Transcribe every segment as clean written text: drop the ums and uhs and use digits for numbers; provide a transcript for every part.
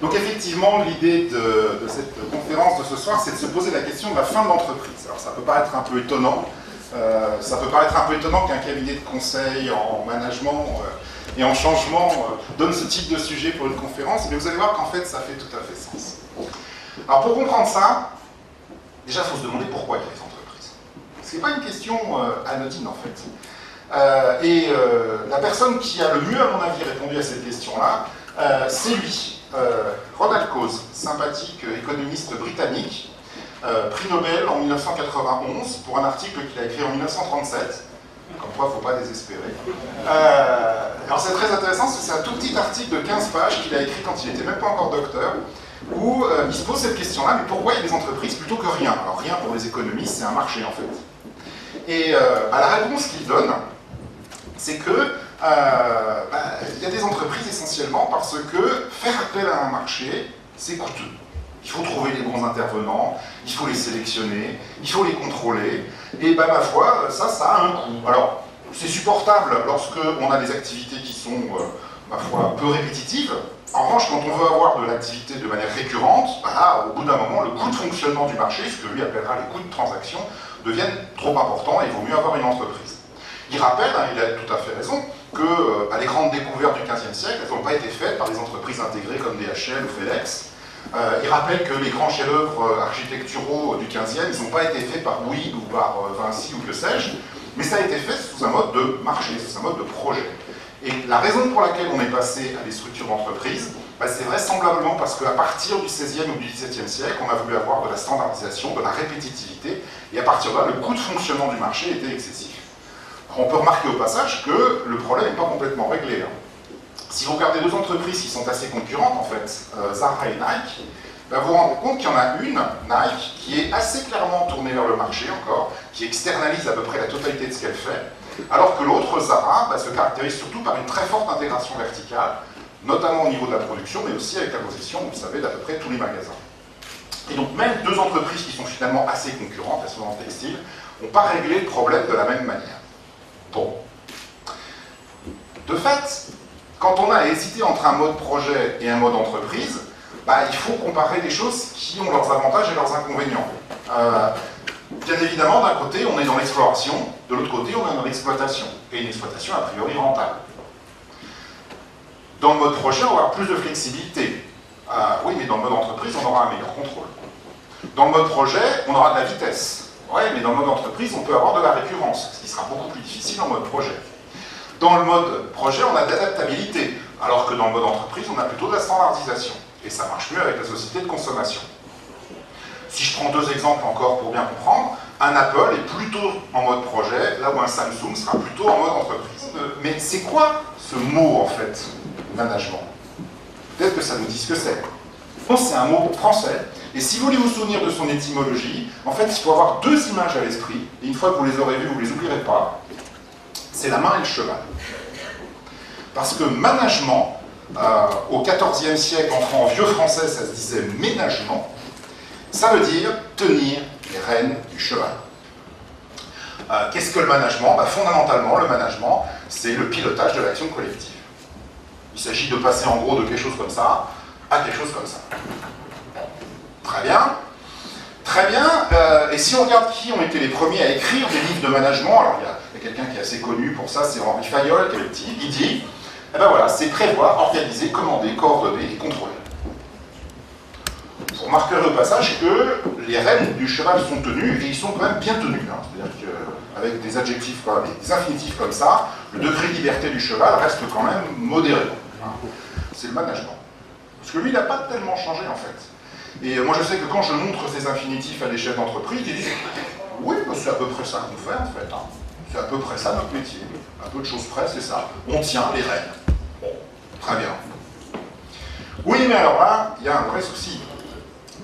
Donc effectivement, l'idée de cette conférence de ce soir, c'est de se poser la question de la fin de l'entreprise. Alors ça peut paraître un peu étonnant, qu'un cabinet de conseil en management et en changement donne ce type de sujet pour une conférence, mais vous allez voir qu'en fait ça fait tout à fait sens. Alors pour comprendre ça, déjà il faut se demander pourquoi il y a les entreprises. Ce n'est pas une question anodine en fait. La personne qui a le mieux, à mon avis, répondu à cette question-là, c'est lui, Ronald Coase, sympathique économiste britannique, prix Nobel en 1991 pour un article qu'il a écrit en 1937. Comme quoi, il ne faut pas désespérer. Alors c'est très intéressant, c'est un tout petit article de 15 pages qu'il a écrit quand il n'était même pas encore docteur, où il se pose cette question-là, mais pourquoi il y a des entreprises plutôt que rien? Alors rien pour les économistes, c'est un marché en fait. Et la réponse qu'il donne, c'est que il y a des entreprises essentiellement parce que faire appel à un marché, c'est coûteux. Il faut trouver les bons intervenants, il faut les sélectionner, il faut les contrôler, et ma foi, ça a un coût. Alors, c'est supportable lorsqu'on a des activités qui sont, ma foi, peu répétitives. En revanche, quand on veut avoir de l'activité de manière récurrente, là, au bout d'un moment, le coût de fonctionnement du marché, ce que lui appellera les coûts de transaction, deviennent trop importants et il vaut mieux avoir une entreprise. Il rappelle, il a tout à fait raison, que les grandes découvertes du XVe siècle, elles n'ont pas été faites par des entreprises intégrées comme DHL ou FedEx. Il rappelle que les grands chefs-d'œuvre architecturaux du XVe, ils n'ont pas été faits par Bouygues ou par Vinci ou que sais-je, mais ça a été fait sous un mode de marché, sous un mode de projet. Et la raison pour laquelle on est passé à des structures d'entreprise, c'est vraisemblablement parce qu'à partir du XVIe ou du XVIIe siècle, on a voulu avoir de la standardisation, de la répétitivité, et à partir de là, le coût de fonctionnement du marché était excessif. On peut remarquer au passage que le problème n'est pas complètement réglé. Si vous regardez deux entreprises qui sont assez concurrentes, en fait, Zara et Nike, vous vous rendez compte qu'il y en a une, Nike, qui est assez clairement tournée vers le marché encore, qui externalise à peu près la totalité de ce qu'elle fait, alors que l'autre, Zara, se caractérise surtout par une très forte intégration verticale, notamment au niveau de la production, mais aussi avec la possession, vous le savez, d'à peu près tous les magasins. Et donc même deux entreprises qui sont finalement assez concurrentes, elles sont dans le textile, n'ont pas réglé le problème de la même manière. Bon. De fait, quand on a hésité entre un mode projet et un mode entreprise, il faut comparer des choses qui ont leurs avantages et leurs inconvénients. Bien évidemment, d'un côté, on est dans l'exploration, de l'autre côté, on est dans l'exploitation, et une exploitation a priori rentable. Dans le mode projet, on va avoir plus de flexibilité. Oui, mais dans le mode entreprise, on aura un meilleur contrôle. Dans le mode projet, on aura de la vitesse. Oui, mais dans le mode entreprise, on peut avoir de la récurrence, ce qui sera beaucoup plus difficile en mode projet. Dans le mode projet, on a de l'adaptabilité, alors que dans le mode entreprise, on a plutôt de la standardisation. Et ça marche mieux avec la société de consommation. Si je prends deux exemples encore pour bien comprendre, un Apple est plutôt en mode projet, là où un Samsung sera plutôt en mode entreprise. Mais c'est quoi ce mot, en fait, management? Peut-être que ça nous dit ce que c'est. C'est un mot français, et si vous voulez vous souvenir de son étymologie, en fait, il faut avoir deux images à l'esprit, et une fois que vous les aurez vues, vous ne les oublierez pas, c'est la main et le cheval. Parce que management, au XIVe siècle, en vieux français, ça se disait ménagement, ça veut dire tenir les rênes du cheval. Qu'est-ce que le management? Fondamentalement, le management, c'est le pilotage de l'action collective. Il s'agit de passer en gros de quelque chose comme ça à quelque chose comme ça. Très bien. Très bien. Et si on regarde qui ont été les premiers à écrire des livres de management, alors il y a quelqu'un qui est assez connu pour ça, c'est Henri Fayol, qui est le petit, il dit, voilà, c'est prévoir, organiser, commander, coordonner et contrôler. Vous remarquerez au passage que les rênes du cheval sont tenus, et ils sont quand même bien tenus. C'est-à-dire qu'avec des adjectifs, des infinitifs comme ça, le degré de liberté du cheval reste quand même modéré. C'est le management. Parce que lui, il n'a pas tellement changé en fait. Et moi je sais que quand je montre ces infinitifs à des chefs d'entreprise, ils disent « Oui, c'est à peu près ça qu'on fait en fait. C'est à peu près ça notre métier. Un peu de choses près, c'est ça. On tient les rênes. » Bon, très bien. Oui, mais alors là, il y a un vrai souci.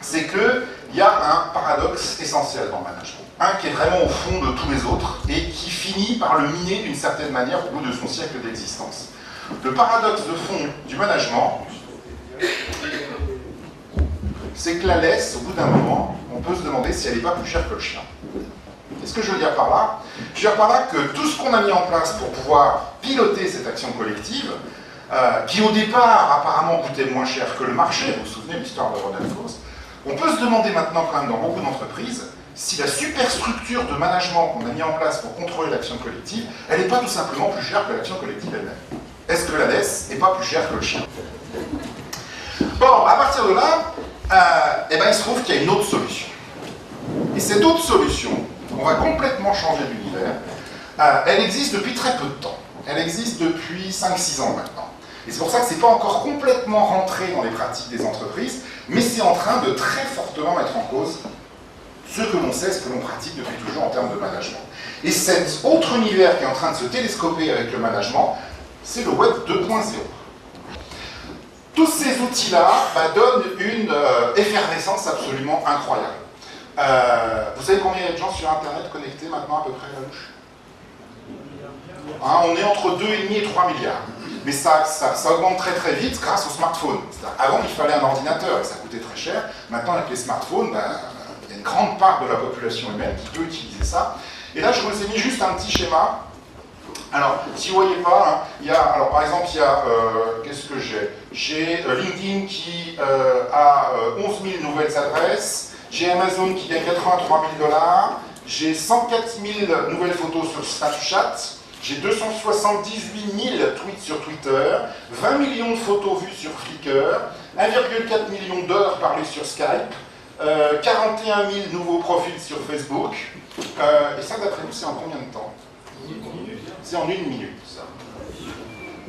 C'est qu'il y a un paradoxe essentiel dans le management. Un qui est vraiment au fond de tous les autres et qui finit par le miner d'une certaine manière au bout de son siècle d'existence. Le paradoxe de fond du management, c'est que la laisse, au bout d'un moment, on peut se demander si elle n'est pas plus chère que le chien. Qu'est-ce que je veux dire par là? Je veux dire par là que tout ce qu'on a mis en place pour pouvoir piloter cette action collective, qui au départ apparemment coûtait moins cher que le marché, vous vous souvenez de l'histoire de Rodolphos, on peut se demander maintenant quand même dans beaucoup d'entreprises si la superstructure de management qu'on a mis en place pour contrôler l'action collective, elle n'est pas tout simplement plus chère que l'action collective elle-même. Est-ce que la laisse n'est pas plus chère que le chien? Bon, à partir de là, il se trouve qu'il y a une autre solution. Et cette autre solution, on va complètement changer l'univers, elle existe depuis très peu de temps. Elle existe depuis 5-6 ans maintenant. Et c'est pour ça que ce n'est pas encore complètement rentré dans les pratiques des entreprises, mais c'est en train de très fortement mettre en cause ce que l'on sait, ce que l'on pratique depuis toujours en termes de management. Et cet autre univers qui est en train de se télescoper avec le management, c'est le Web 2.0. Tous ces outils-là donnent une effervescence absolument incroyable. Vous savez combien il y a de gens sur Internet connectés maintenant à peu près, Louche? On est entre 2,5 et 3 milliards. Mais ça augmente très très vite grâce au smartphone. Avant, il fallait un ordinateur et ça coûtait très cher. Maintenant, avec les smartphones, il y a une grande part de la population humaine qui peut utiliser ça. Et là, je vous ai mis juste un petit schéma. Alors, si vous ne voyez pas, il y a, alors, par exemple, il y a, qu'est-ce que j'ai? J'ai LinkedIn qui a 11 000 nouvelles adresses, j'ai Amazon qui gagne 83 000 $, j'ai 104 000 nouvelles photos sur Snapchat, j'ai 278 000 tweets sur Twitter, 20 millions de photos vues sur Flickr, 1,4 million d'heures parlées sur Skype, 41 000 nouveaux profils sur Facebook, et ça, d'après vous, c'est en combien de temps? C'est en 1 minute,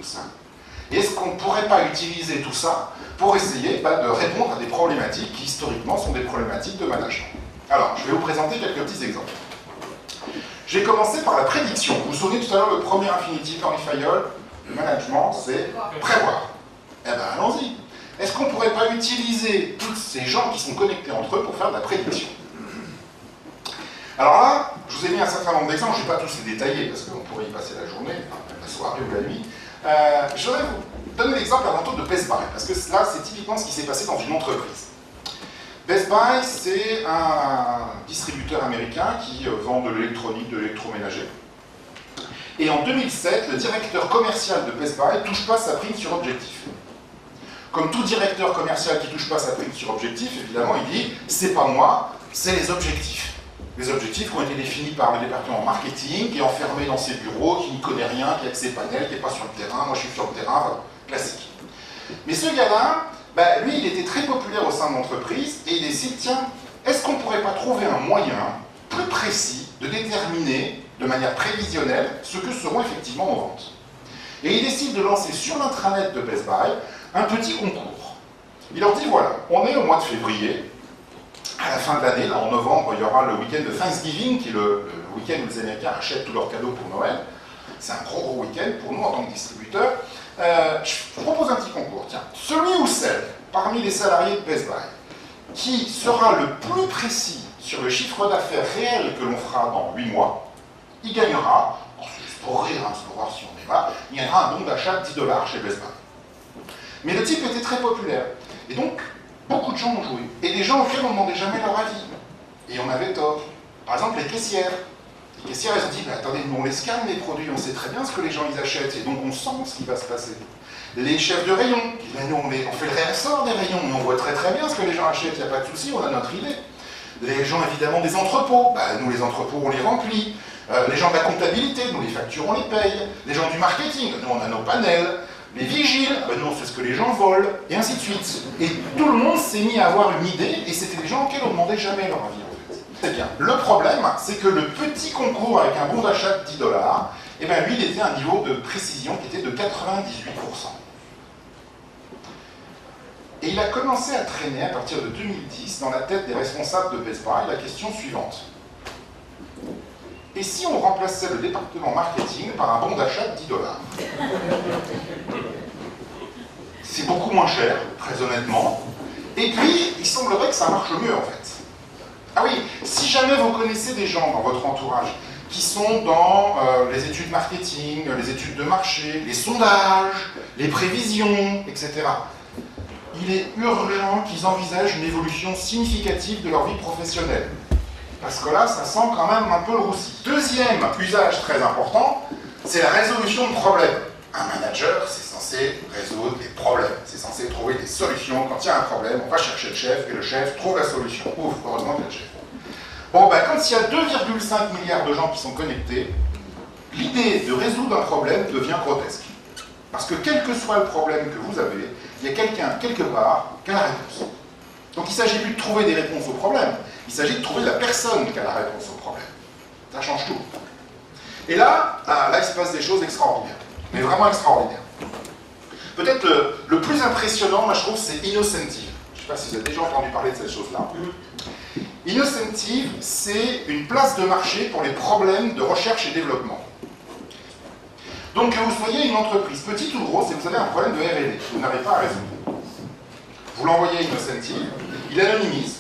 ça. Et est-ce qu'on ne pourrait pas utiliser tout ça pour essayer de répondre à des problématiques qui, historiquement, sont des problématiques de management? Alors, je vais vous présenter quelques petits exemples. J'ai commencé par la prédiction. Vous vous souvenez tout à l'heure, le premier infinitif Henri Fayol, le management, c'est prévoir. Eh bien, allons-y. Est-ce qu'on ne pourrait pas utiliser tous ces gens qui sont connectés entre eux pour faire de la prédiction? Alors là, je vous ai mis un certain nombre d'exemples, je ne vais pas tous les détailler parce qu'on pourrait y passer la journée, la soirée ou la nuit. Je voudrais vous donner l'exemple avant tout de Best Buy, parce que là, c'est typiquement ce qui s'est passé dans une entreprise. Best Buy, c'est un distributeur américain qui vend de l'électronique, de l'électroménager. Et en 2007, le directeur commercial de Best Buy ne touche pas sa prime sur objectif. Comme tout directeur commercial qui ne touche pas sa prime sur objectif, évidemment, il dit « c'est pas moi, c'est les objectifs ». Les objectifs ont été définis par le département marketing, qui est enfermé dans ses bureaux, qui n'y connaît rien, qui a que ses panels, qui n'est pas sur le terrain. Moi, je suis sur le terrain, voilà, classique. Mais ce gars-là, lui, il était très populaire au sein de l'entreprise, et il décide, tiens, est-ce qu'on ne pourrait pas trouver un moyen plus précis de déterminer, de manière prévisionnelle, ce que seront effectivement nos ventes? Et il décide de lancer sur l'intranet de Best Buy un petit concours. Il leur dit, voilà, on est au mois de février, à la fin de l'année, là en novembre, il y aura le week-end de Thanksgiving, qui est le week-end où les Américains achètent tous leurs cadeaux pour Noël. C'est un gros week-end pour nous en tant que distributeurs. Je propose un petit concours. Tiens, celui ou celle, parmi les salariés de Best Buy, qui sera le plus précis sur le chiffre d'affaires réel que l'on fera dans 8 mois, il gagnera, c'est juste pour rire, c'est pour voir si on est là, il gagnera un bon d'achat de 10 $ chez Best Buy. Mais le type était très populaire. Et donc, beaucoup de gens ont joué. Et des gens auxquels on ne demandait jamais leur avis. Et on avait tort. Par exemple, les caissières. Les caissières, elles ont dit, attendez, nous on les scanne les produits, on sait très bien ce que les gens ils achètent, et donc on sent ce qui va se passer. Les chefs de rayon, nous on fait le réassort des rayons, mais on voit très très bien ce que les gens achètent, il n'y a pas de souci, on a notre idée. Les gens évidemment des entrepôts, nous les entrepôts on les remplit. Les gens de la comptabilité, nous les factures on les paye. Les gens du marketing, nous on a nos panels. Les vigiles, nous on sait ce que les gens volent, et ainsi de suite. Et tout le monde s'est mis à avoir une idée, et c'était des gens auxquels on ne demandait jamais leur avis en fait. C'est bien. Le problème, c'est que le petit concours avec un bon d'achat de 10 $, eh bien lui, il était à un niveau de précision qui était de 98%. Et il a commencé à traîner à partir de 2010 dans la tête des responsables de Best Buy la question suivante. Et si on remplaçait le département marketing par un bon d'achat de 10 $? C'est beaucoup moins cher, très honnêtement. Et puis, il semblerait que ça marche mieux en fait. Ah oui, si jamais vous connaissez des gens dans votre entourage qui sont dans les études marketing, les études de marché, les sondages, les prévisions, etc., il est urgent qu'ils envisagent une évolution significative de leur vie professionnelle. Parce que là, ça sent quand même un peu le roussi. Deuxième usage très important, c'est la résolution de problèmes. Un manager, c'est censé censé résoudre les problèmes, c'est censé trouver des solutions. Quand il y a un problème, on va chercher le chef, et le chef trouve la solution. Ouf, heureusement qu'il y a le chef. Bon, ben, quand il y a 2,5 milliards de gens qui sont connectés, l'idée de résoudre un problème devient grotesque. Parce que quel que soit le problème que vous avez, il y a quelqu'un, quelque part, qui a la réponse. Donc il ne s'agit plus de trouver des réponses aux problèmes, il s'agit de trouver la personne qui a la réponse au problème. Ça change tout. Et là, il se passe des choses extraordinaires. Mais vraiment extraordinaires. Peut-être le plus impressionnant, moi je trouve, c'est Innocentive. Je ne sais pas si vous avez déjà entendu parler de cette chose-là. Innocentive, c'est une place de marché pour les problèmes de recherche et développement. Donc que vous soyez une entreprise petite ou grosse et vous avez un problème de R&D que vous n'avez pas à résoudre. Vous l'envoyez à Innocentive, il anonymise,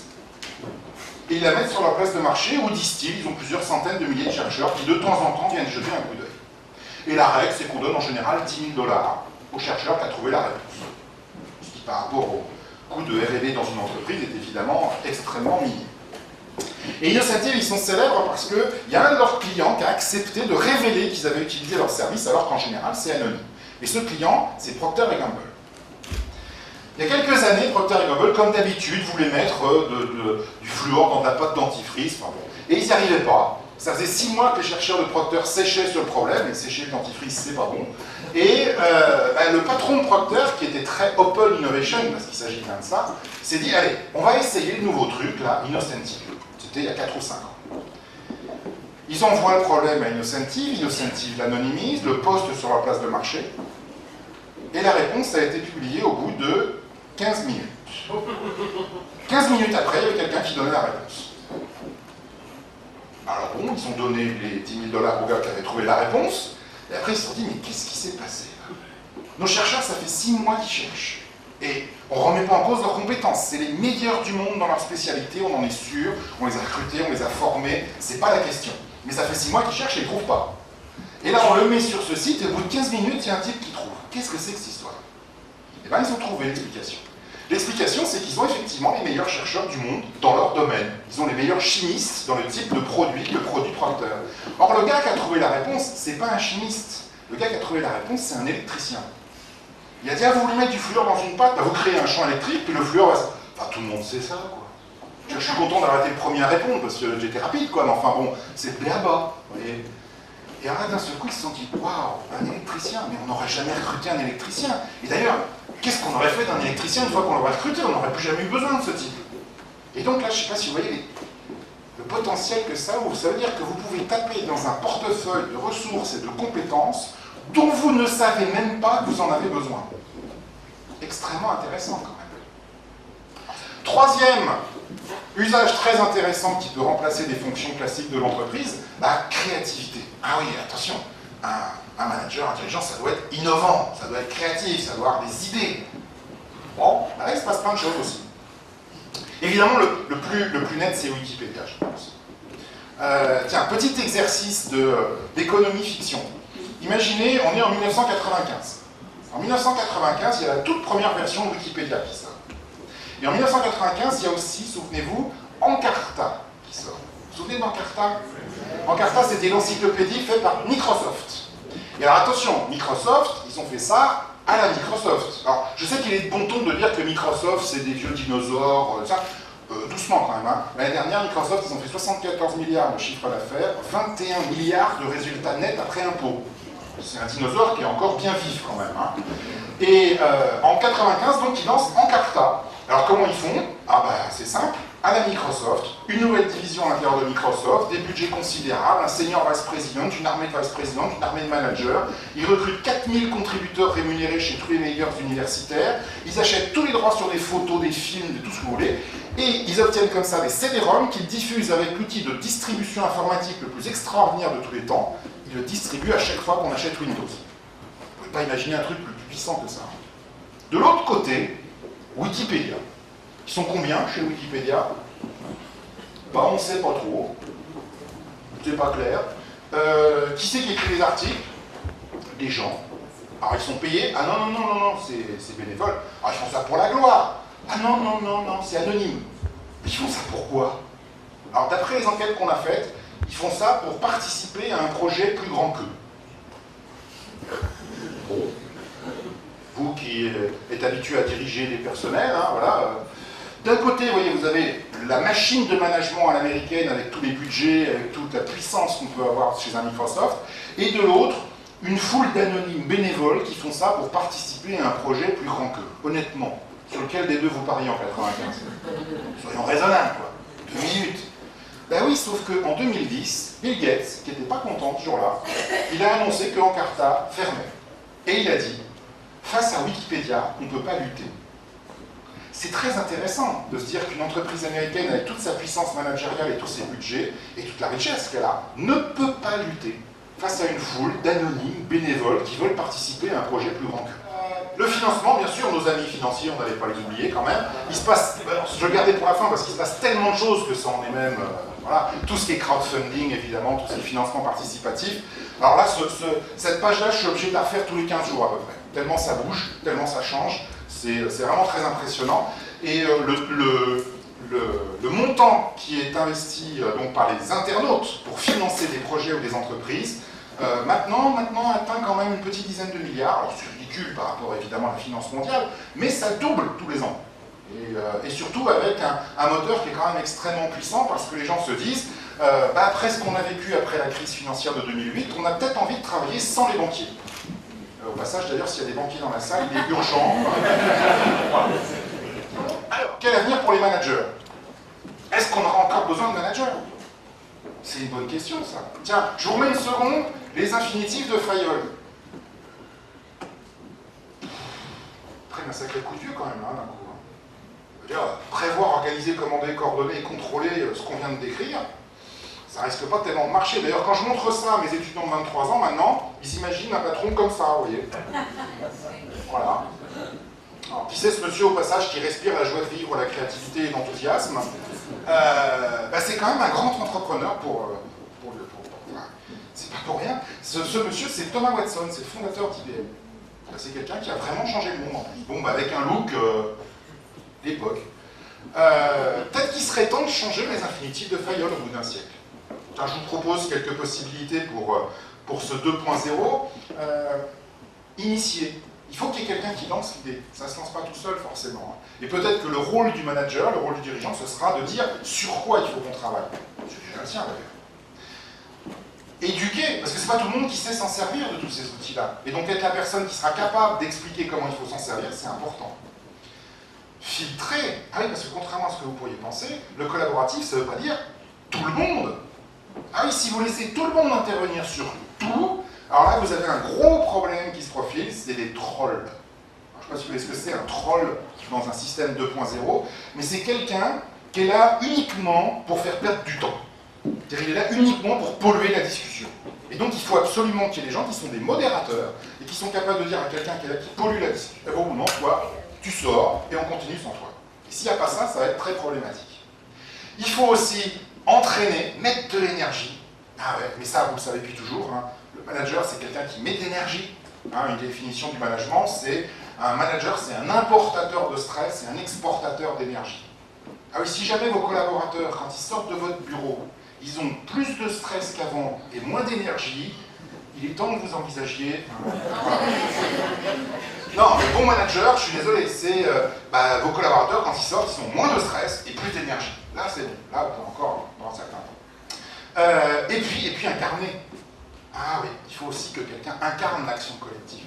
et ils la mettent sur leur place de marché où distillent, ils ont plusieurs centaines de milliers de chercheurs qui de temps en temps viennent jeter un coup d'œil. Et la règle, c'est qu'on donne en général 10 000 $ au chercheur qui a trouvé la réponse. Ce qui par rapport au coût de R&D dans une entreprise est évidemment extrêmement minime. Et Innocentive, ils sont célèbres parce qu'il y a un de leurs clients qui a accepté de révéler qu'ils avaient utilisé leur service alors qu'en général c'est anonyme. Et ce client, c'est Procter & Gamble. Il y a quelques années, Procter & Gamble, comme d'habitude, voulait mettre du fluor dans de la pâte dentifrice, enfin bon. Et ils n'y arrivaient pas. Ça faisait 6 mois que les chercheurs de Procter séchaient sur le problème, et sécher le dentifrice, c'est pas bon. Et le patron de Procter, qui était très open innovation, parce qu'il s'agit bien de ça, s'est dit, allez, on va essayer le nouveau truc, là, Innocentive. C'était il y a 4 ou 5 ans. Ils envoient le problème à Innocentive, Innocentive l'anonymise, le poste sur leur place de marché, et la réponse a été publiée au bout de 15 minutes. 15 minutes après, il y avait quelqu'un qui donnait la réponse. Alors bon, ils ont donné les 10 000 $ au gars qui avait trouvé la réponse, et après ils se sont dit, mais qu'est-ce qui s'est passé là? Nos chercheurs, ça fait 6 mois qu'ils cherchent. Et on ne remet pas en cause leurs compétences. C'est les meilleurs du monde dans leur spécialité, on en est sûr, on les a recrutés, on les a formés, c'est pas la question. Mais ça fait 6 mois qu'ils cherchent et ils ne trouvent pas. Et là, on le met sur ce site, et au bout de 15 minutes, il y a un type qui trouve. Qu'est-ce que c'est que cette histoire? Eh bien, ils ont trouvé l'explication. L'explication, c'est qu'ils ont effectivement les meilleurs chercheurs du monde dans leur domaine. Ils ont les meilleurs chimistes dans le type de produit que produit Procter. Or, le gars qui a trouvé la réponse, c'est pas un chimiste. Le gars qui a trouvé la réponse, c'est un électricien. Il a dit, ah, vous voulez mettre du fluor dans une pâte, bah, vous créez un champ électrique, puis le fluor va... Enfin, tout le monde sait ça, quoi. Je suis content d'avoir été le premier à répondre, parce que j'étais rapide, quoi, mais enfin bon, c'est béaba, vous voyez. Et alors d'un seul coup, ils se sont dit, waouh, un électricien, mais on n'aurait jamais recruté un électricien. Et d'ailleurs, qu'est-ce qu'on aurait fait d'un électricien une fois qu'on l'aurait recruté? On n'aurait plus jamais eu besoin de ce type. Et donc là, je ne sais pas si vous voyez le potentiel que ça ouvre. Ça veut dire que vous pouvez taper dans un portefeuille de ressources et de compétences dont vous ne savez même pas que vous en avez besoin. Extrêmement intéressant quand même. Troisième usage très intéressant qui peut remplacer des fonctions classiques de l'entreprise, la créativité. Ah oui, attention, un manager intelligent, ça doit être innovant, ça doit être créatif, ça doit avoir des idées. Bon, là, il se passe plein de choses aussi. Évidemment, le plus net, c'est Wikipédia, je pense. Tiens, petit exercice d'économie fiction. Imaginez, on est en 1995. En 1995, il y a la toute première version de Wikipédia qui sort. Et en 1995, il y a aussi, souvenez-vous, Encarta qui sort. Vous vous souvenez d'Encarta? Encarta, c'était l'encyclopédie faite par Microsoft. Et alors attention, Microsoft, ils ont fait ça à la Microsoft. Alors, je sais qu'il est de bon ton de dire que Microsoft, c'est des vieux dinosaures, ça. Doucement quand même. Hein. L'année dernière, Microsoft, ils ont fait 74 milliards de chiffre d'affaires, 21 milliards de résultats nets après impôts. C'est un dinosaure qui est encore bien vif quand même. Hein. Et en 95, donc, ils lancent Encarta. Alors comment ils font? Ah ben c'est simple, à la Microsoft, une nouvelle division à l'intérieur de Microsoft, des budgets considérables, un senior vice-président, une armée de vice-présidents, une armée de managers, ils recrutent 4000 contributeurs rémunérés chez tous les meilleurs universitaires, ils achètent tous les droits sur des photos, des films, de tout ce que vous voulez, et ils obtiennent comme ça des CD-ROM qu'ils diffusent avec l'outil de distribution informatique le plus extraordinaire de tous les temps, ils le distribuent à chaque fois qu'on achète Windows. Vous ne pouvez pas imaginer un truc plus puissant que ça. De l'autre côté, Wikipédia. Ils sont combien chez Wikipédia? Bah, on ne sait pas trop. C'est pas clair. Qui c'est qui écrit les articles? Des gens. Alors ils sont payés. Ah non, non, non, non, non, c'est bénévole. Ah, ils font ça pour la gloire. Ah non, non, non, non, c'est anonyme. Ils font ça pourquoi? Alors d'après les enquêtes qu'on a faites, ils font ça pour participer à un projet plus grand qu'eux. qui est habitué à diriger des personnels, hein, voilà. D'un côté, vous voyez, vous avez la machine de management à l'américaine avec tous les budgets, avec toute la puissance qu'on peut avoir chez un Microsoft, et de l'autre, une foule d'anonymes bénévoles qui font ça pour participer à un projet plus grand qu'eux, honnêtement. Sur lequel des deux vous pariez en 95? Soyons raisonnables, quoi. 2 minutes. Ben oui, sauf qu'en 2010, Bill Gates, qui n'était pas content ce jour-là, il a annoncé que Encarta fermait. Et il a dit, face à Wikipédia, on ne peut pas lutter. C'est très intéressant de se dire qu'une entreprise américaine, avec toute sa puissance managériale et tous ses budgets, et toute la richesse qu'elle a, ne peut pas lutter face à une foule d'anonymes bénévoles qui veulent participer à un projet plus grand qu'eux. Le financement, bien sûr, nos amis financiers, on n'allait pas les oublier quand même. Il se passe, je le gardais pour la fin parce qu'il se passe tellement de choses que ça en est même, voilà, tout ce qui est crowdfunding évidemment, tout ce qui est financement participatif. Alors là, cette page-là, je suis obligé de la refaire tous les 15 jours à peu près. Tellement ça bouge, tellement ça change, c'est vraiment très impressionnant. Et le montant qui est investi donc par les internautes pour financer des projets ou des entreprises, maintenant atteint quand même une petite dizaine de milliards. Alors c'est ridicule par rapport évidemment à la finance mondiale, mais ça double tous les ans. Et surtout avec un moteur qui est quand même extrêmement puissant parce que les gens se disent, après ce qu'on a vécu après la crise financière de 2008, on a peut-être envie de travailler sans les banquiers. Au passage d'ailleurs, s'il y a des banquiers dans la salle, il est urgent. Voilà. Alors, quel avenir pour les managers? Est-ce qu'on aura encore besoin de managers? C'est une bonne question, ça. Tiens, je vous remets une seconde, les infinitifs de Fayol. Prennent un sacré coup de vieux quand même, hein, d'un coup. C'est-à-dire, prévoir, organiser, commander, coordonner et contrôler ce qu'on vient de décrire, ça risque pas tellement de marcher. D'ailleurs, quand je montre ça à mes étudiants de 23 ans, maintenant, ils imaginent un patron comme ça, vous voyez. Voilà. Alors, qui c'est ce monsieur au passage qui respire la joie de vivre, la créativité et l'enthousiasme? C'est quand même un grand entrepreneur c'est pas pour rien. Ce monsieur, c'est Thomas Watson, c'est le fondateur d'IBM. C'est quelqu'un qui a vraiment changé le monde. Bon, avec un look d'époque. Peut-être qu'il serait temps de changer les infinitifs de Fayol au bout d'un siècle. Je vous propose quelques possibilités pour ce 2.0. Initier. Il faut qu'il y ait quelqu'un qui lance l'idée. Ça ne se lance pas tout seul, forcément. Et peut-être que le rôle du manager, le rôle du dirigeant, ce sera de dire sur quoi il faut qu'on travaille. C'est déjà le sien, d'ailleurs. Éduquer, parce que c'est pas tout le monde qui sait s'en servir de tous ces outils-là. Et donc être la personne qui sera capable d'expliquer comment il faut s'en servir, c'est important. Filtrer. Ah oui, parce que contrairement à ce que vous pourriez penser, le collaboratif, ça ne veut pas dire tout le monde. Ah oui, si vous laissez tout le monde intervenir sur tout, alors là, vous avez un gros problème qui se profile, c'est les trolls. Alors, je ne sais pas si vous voyez ce que c'est, un troll dans un système 2.0, mais c'est quelqu'un qui est là uniquement pour faire perdre du temps. C'est-à-dire qu'il est là uniquement pour polluer la discussion. Et donc, il faut absolument qu'il y ait des gens qui sont des modérateurs et qui sont capables de dire à quelqu'un qui est là, qui pollue la discussion, eh bon, non, toi, tu sors et on continue sans toi. Et s'il n'y a pas ça, ça va être très problématique. Il faut aussi entraîner, mettre de l'énergie. Ah ouais, mais ça, vous le savez depuis toujours, hein. Le manager, c'est quelqu'un qui met de l'énergie. Hein, une définition du management, c'est un manager, c'est un importateur de stress et un exportateur d'énergie. Ah oui, si jamais vos collaborateurs, quand ils sortent de votre bureau, ils ont plus de stress qu'avant et moins d'énergie, il est temps que vous envisagiez... Voilà. Non, le bon manager, je suis désolé, c'est vos collaborateurs, quand ils sortent, ils ont moins de stress et plus d'énergie. Là, c'est bon. Là, on peut encore dans certains temps. Et puis incarner. Ah oui, il faut aussi que quelqu'un incarne l'action collective.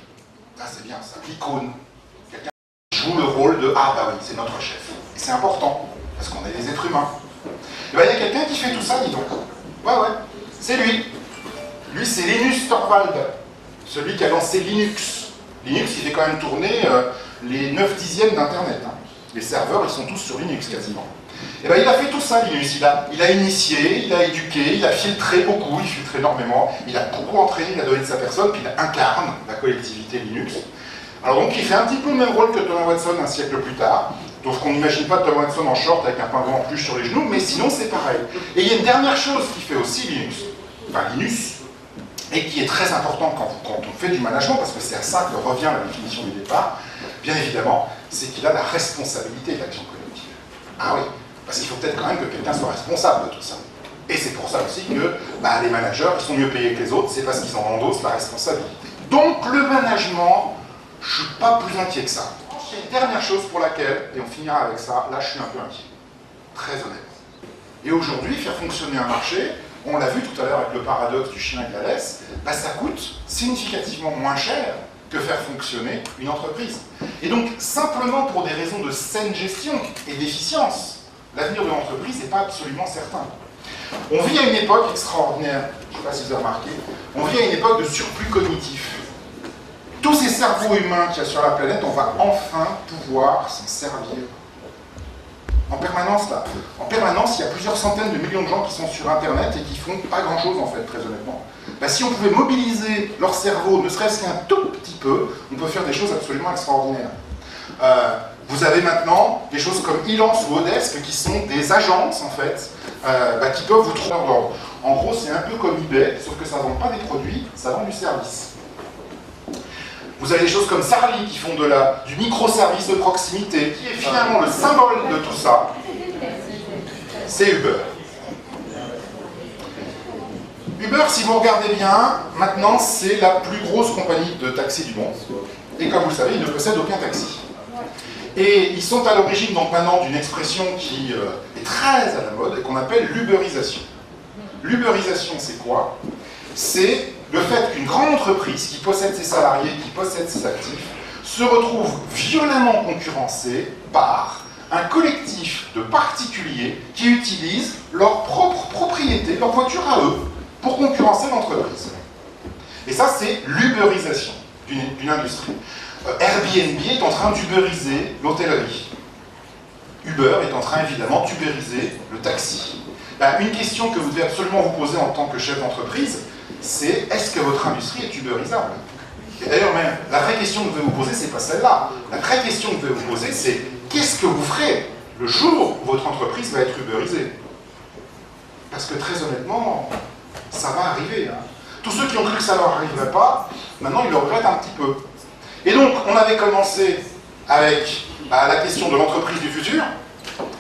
Ça, c'est bien, ça. L'icône. Quelqu'un qui joue le rôle de « Ah, bah oui, c'est notre chef ». Et c'est important, parce qu'on est des êtres humains. Et bien, il y a quelqu'un qui fait tout ça, dis donc. Ouais, c'est lui. Lui, c'est Linus Torvald, celui qui a lancé Linux. Linux, il fait quand même tourner les 9/10 d'Internet. Hein. Les serveurs, ils sont tous sur Linux, quasiment. Et bien, il a fait tout ça, Linus. Il a initié, il a éduqué, il a filtré beaucoup, il filtre énormément, il a beaucoup entraîné la donnée de sa personne, puis il incarne la collectivité Linux. Alors donc, il fait un petit peu le même rôle que Thomas Watson un siècle plus tard. Donc, on n'imagine pas Thomas Watson en short avec un pingouin en peluche sur les genoux, mais sinon, c'est pareil. Et il y a une dernière chose qui fait aussi Linux, et qui est très important quand on fait du management, parce que c'est à ça que revient la définition du départ, bien évidemment, c'est qu'il a la responsabilité de l'action collective. Ah oui, parce qu'il faut peut-être quand même que quelqu'un soit responsable de tout ça. Et c'est pour ça aussi que les managers, ils sont mieux payés que les autres, c'est parce qu'ils en endossent la responsabilité. Donc le management, je ne suis pas plus inquiet que ça. Il y a une dernière chose pour laquelle, et on finira avec ça, là je suis un peu inquiet. Très honnêtement. Et aujourd'hui, faire fonctionner un marché, on l'a vu tout à l'heure avec le paradoxe du chien et de la laisse, bah, ça coûte significativement moins cher que faire fonctionner une entreprise. Et donc, simplement pour des raisons de saine gestion et d'efficience, l'avenir de l'entreprise n'est pas absolument certain. On vit à une époque extraordinaire, je ne sais pas si vous avez remarqué, on vit à une époque de surplus cognitif. Tous ces cerveaux humains qu'il y a sur la planète, on va enfin pouvoir s'en servir. En permanence, là. En permanence, il y a plusieurs centaines de millions de gens qui sont sur Internet et qui font pas grand-chose, en fait, très honnêtement. Bah, si on pouvait mobiliser leur cerveau, ne serait-ce qu'un tout petit peu, on peut faire des choses absolument extraordinaires. Vous avez maintenant des choses comme Ilance ou Odesk qui sont des agences, en fait, qui peuvent vous trouver d'ordre. En gros, c'est un peu comme eBay, sauf que ça ne vend pas des produits, ça vend du service. Vous avez des choses comme Sarli qui font du microservice de proximité, qui est finalement le symbole de tout ça. C'est Uber. Uber, si vous regardez bien, maintenant c'est la plus grosse compagnie de taxi du monde. Et comme vous le savez, ils ne possèdent aucun taxi. Et ils sont à l'origine donc maintenant d'une expression qui est très à la mode et qu'on appelle l'uberisation. L'uberisation, c'est quoi? C'est le fait qu'une grande entreprise qui possède ses salariés, qui possède ses actifs, se retrouve violemment concurrencée par un collectif de particuliers qui utilisent leur propre propriété, leur voiture à eux, pour concurrencer l'entreprise. Et ça, c'est l'uberisation d'une industrie. Airbnb est en train d'uberiser l'hôtellerie. Uber est en train, évidemment, d'uberiser le taxi. Une question que vous devez absolument vous poser en tant que chef d'entreprise, c'est est-ce que votre industrie est uberisable? Et d'ailleurs même, la vraie question que vous devez vous poser, c'est pas celle-là. La vraie question que vous devez vous poser, c'est qu'est-ce que vous ferez le jour où votre entreprise va être uberisée? Parce que très honnêtement, ça va arriver. Hein. Tous ceux qui ont cru que ça ne leur arriverait pas, maintenant ils le regrettent un petit peu. Et donc, on avait commencé avec la question de l'entreprise du futur,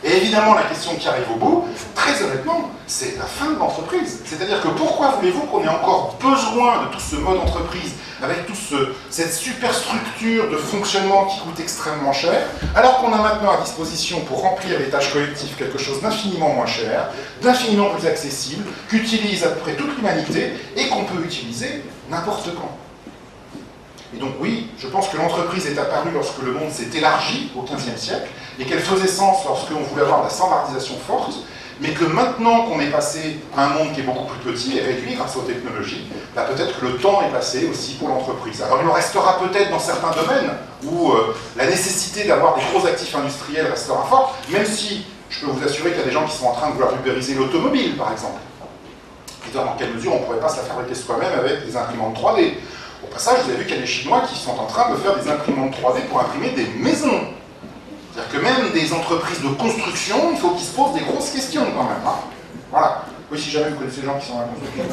et évidemment la question qui arrive au bout, très honnêtement, c'est la fin de l'entreprise. C'est-à-dire que pourquoi voulez-vous qu'on ait encore besoin de tout ce mode entreprise, avec toute cette superstructure de fonctionnement qui coûte extrêmement cher, alors qu'on a maintenant à disposition pour remplir les tâches collectives quelque chose d'infiniment moins cher, d'infiniment plus accessible, qu'utilise à peu près toute l'humanité, et qu'on peut utiliser n'importe quand. Et donc oui, je pense que l'entreprise est apparue lorsque le monde s'est élargi au XVe siècle, et qu'elle faisait sens lorsqu'on voulait avoir la standardisation forte, mais que maintenant qu'on est passé à un monde qui est beaucoup plus petit et réduit grâce aux technologies, peut-être que le temps est passé aussi pour l'entreprise. Alors il en restera peut-être dans certains domaines où la nécessité d'avoir des gros actifs industriels restera forte, même si je peux vous assurer qu'il y a des gens qui sont en train de vouloir ubériser l'automobile, par exemple. Et dans quelle mesure on ne pourrait pas se la fabriquer soi-même avec des imprimantes 3D. Au passage, vous avez vu qu'il y a des Chinois qui sont en train de faire des imprimantes 3D pour imprimer des maisons. C'est-à-dire que même des entreprises de construction, il faut qu'ils se posent des grosses questions quand même. Hein. Voilà. Oui, si jamais vous connaissez des gens qui sont dans la construction.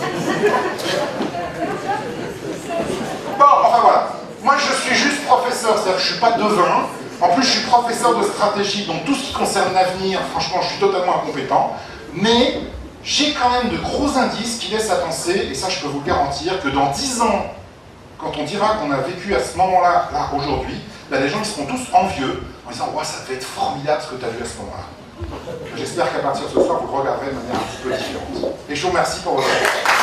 Bon, enfin voilà. Moi, je suis juste professeur, c'est-à-dire que je ne suis pas devin. En plus, je suis professeur de stratégie, donc tout ce qui concerne l'avenir, franchement, je suis totalement incompétent. Mais j'ai quand même de gros indices qui laissent à penser, et ça, je peux vous le garantir, que dans 10 ans, quand on dira qu'on a vécu à ce moment-là, là, aujourd'hui, là, les gens ils seront tous envieux en disant « Ouais, ça devait être formidable ce que tu as vu à ce moment-là ». J'espère qu'à partir de ce soir, vous le regarderez de manière un petit peu différente. Et je vous remercie pour votre attention.